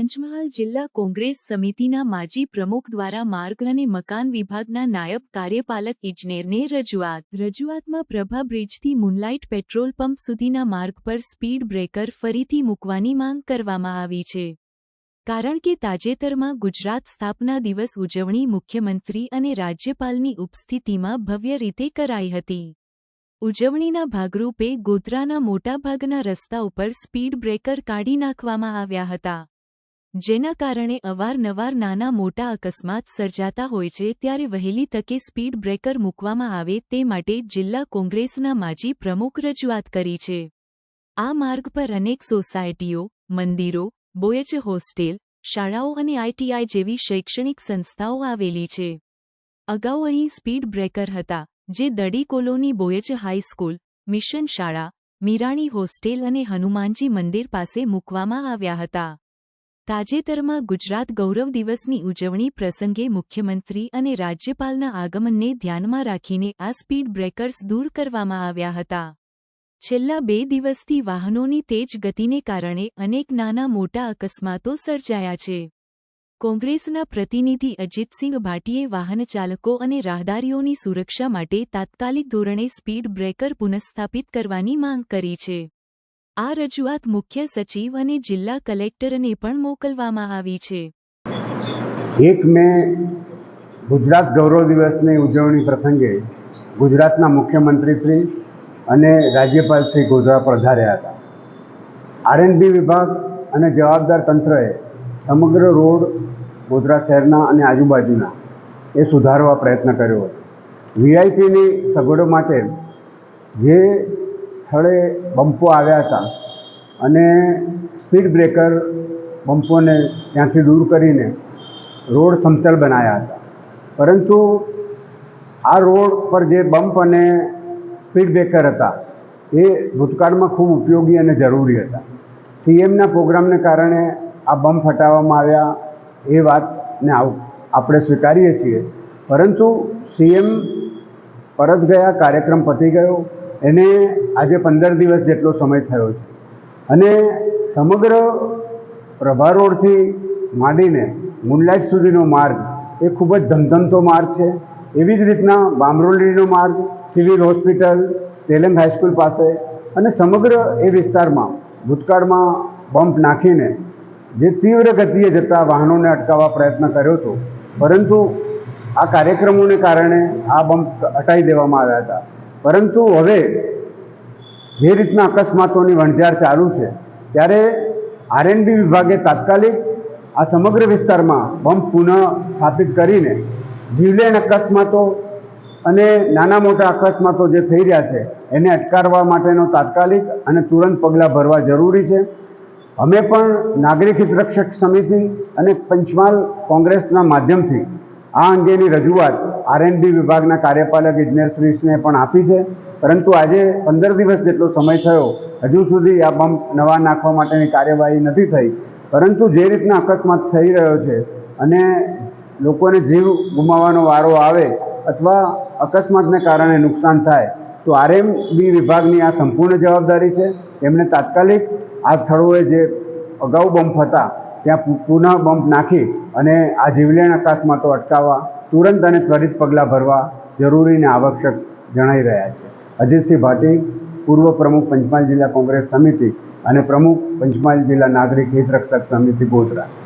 પંચમહાલ જિલ્લા કોંગ્રેસ સમિતિના માજી પ્રમુખ દ્વારા માર્ગ અને મકાન વિભાગના નાયબ કાર્યપાલક ઇજનેરને રજૂઆતમાં પ્રભા બ્રિજથી મૂનલાઇટ પેટ્રોલ પંપ સુધીના માર્ગ પર સ્પીડ બ્રેકર ફરીથી મૂકવાની માંગ કરવામાં આવી છે. કારણ કે તાજેતરમાં ગુજરાત સ્થાપના દિવસ ઉજવણી મુખ્યમંત્રી અને રાજ્યપાલની ઉપસ્થિતિમાં ભવ્ય રીતે કરાઈ હતી. ઉજવણીના ભાગરૂપે ગોધરાના મોટાભાગના રસ્તા ઉપર સ્પીડ બ્રેકર કાઢી નાખવામાં આવ્યા હતા. જેના કારણે અવારનવાર નાના મોટા અકસ્માત સર્જાતા હોય છે, ત્યારે વહેલી તકે સ્પીડ બ્રેકર મૂકવામાં આવે તે માટે જિલ્લા કોંગ્રેસના માજી પ્રમુખ રજૂઆત કરી છે. આ માર્ગ પર અનેક સોસાયટીઓ, મંદિરો, બોયજ હોસ્ટેલ, શાળાઓ અને ITI જેવી શૈક્ષણિક સંસ્થાઓ આવેલી છે. અગાઉ અહીં સ્પીડ બ્રેકર હતા, જે દડી કોલોની બોયજ હાઈસ્કૂલ, મિશન શાળા, મીરાણી હોસ્ટેલ અને હનુમાનજી મંદિર પાસે મૂકવામાં આવ્યા હતા. તાજેતરમાં ગુજરાત ગૌરવ દિવસની ઉજવણી પ્રસંગે મુખ્યમંત્રી અને રાજ્યપાલના આગમનને ધ્યાનમાં રાખીને આ સ્પીડ બ્રેકર્સ દૂર કરવામાં આવ્યા હતા. છેલ્લા 2 દિવસથી વાહનોની તેજ ગતિને કારણે અનેક નાના મોટા અકસ્માતો સર્જાયા છે. કોંગ્રેસના પ્રતિનિધિ અજીતસિંહ ભાટીએ વાહનચાલકો અને રાહદારીઓની સુરક્ષા માટે તાત્કાલિક ધોરણે સ્પીડ બ્રેકર પુનઃસ્થાપિત કરવાની માંગ કરી છે. આ રજૂઆત મુખ્ય સચિવ અને જિલ્લા કલેક્ટરને પણ મોકલવામાં આવી છે. 1 મે ગુજરાત ગૌરવ દિવસની ઉજવણી પ્રસંગે ગુજરાતના મુખ્યમંત્રીશ્રી અને રાજ્યપાલ શ્રી ગોધરા પધાર્યા હતા. R&B વિભાગ અને જવાબદાર તંત્રએ સમગ્ર રોડ ગોધરા શહેરના અને આજુબાજુના એ સુધારવા પ્રયત્ન કર્યો હતો. VIPની સગવડો માટે જે સ્થળે બમ્પો આવ્યા હતા અને સ્પીડ બ્રેકર બમ્પોને ત્યાંથી દૂર કરીને રોડ સમતલ બનાવ્યા હતા. પરંતુ આ રોડ પર જે બમ્પ અને સ્પીડ બ્રેકર હતા એ ભૂતકાળમાં ખૂબ ઉપયોગી અને જરૂરી હતા. CMના પ્રોગ્રામને કારણે આ બમ્પ હટાવવામાં આવ્યા એ વાતને આપણે સ્વીકારીએ છીએ. પરંતુ CM પરત ગયા, કાર્યક્રમ પતી ગયો, એને આજે 15 દિવસ જેટલો સમય થયો છે અને સમગ્ર પ્રભા રોડથી માંડીને મૂનલાઇટ સુધીનો માર્ગ એ ખૂબ જ ધમધમતો માર્ગ છે. એવી જ રીતના બામરોલીનો માર્ગ, સિવિલ હોસ્પિટલ, તેલંગ હાઈસ્કૂલ પાસે અને સમગ્ર એ વિસ્તારમાં ભૂતકાળમાં બમ્પ નાખીને જે તીવ્ર ગતિએ જતા વાહનોને અટકાવવા પ્રયત્ન કર્યો હતો, પરંતુ આ કાર્યક્રમોને કારણે આ બમ્પ હટાવી દેવામાં આવ્યા હતા. પરંતુ હવે જે રીતના અકસ્માતોની વણઝાર ચાલુ છે, ત્યારે R&B વિભાગે તાત્કાલિક આ સમગ્ર વિસ્તારમાં બમ્પ પુનઃ સ્થાપિત કરીને જીવલેણ અકસ્માતો અને નાના મોટા અકસ્માતો જે થઈ રહ્યા છે એને અટકાવવા માટેનો તાત્કાલિક અને તુરંત પગલાં ભરવા જરૂરી છે. અમે પણ નાગરિક હિતરક્ષક સમિતિ અને પંચમહાલ કોંગ્રેસના માધ્યમથી આ અંગેની રજૂઆત R&B વિભાગના કાર્યપાલક ઇજનેરશ્રીને પણ આપી છે. પરંતુ આજે 15 દિવસ જેટલો સમય થયો, હજુ સુધી આ બમ્પ નવા નાખવા માટેની કાર્યવાહી નથી થઈ. પરંતુ જે રીતના અકસ્માત થઈ રહ્યો છે અને લોકોને જીવ ગુમાવવાનો વારો આવે અથવા અકસ્માતને કારણે નુકસાન થાય, તો R&B વિભાગની આ સંપૂર્ણ જવાબદારી છે. એમણે તાત્કાલિક આ સ્થળોએ જે અગાઉ બમ્પ હતા ત્યાં પુનઃ બમ્પ નાખી અને આ જીવલેણ અકસ્માતો અટકાવવા તુરંત અને ત્વરિત પગલાં ભરવા જરૂરી અને આવશ્યક જણાઈ રહ્યા છે. અજીતસિંહ ભાટી, પૂર્વ પ્રમુખ પંચમહાલ જિલ્લા કોંગ્રેસ સમિતિ અને પ્રમુખ પંચમહાલ જિલ્લા નાગરિક હિતરક્ષક સમિતિ ગોધરા.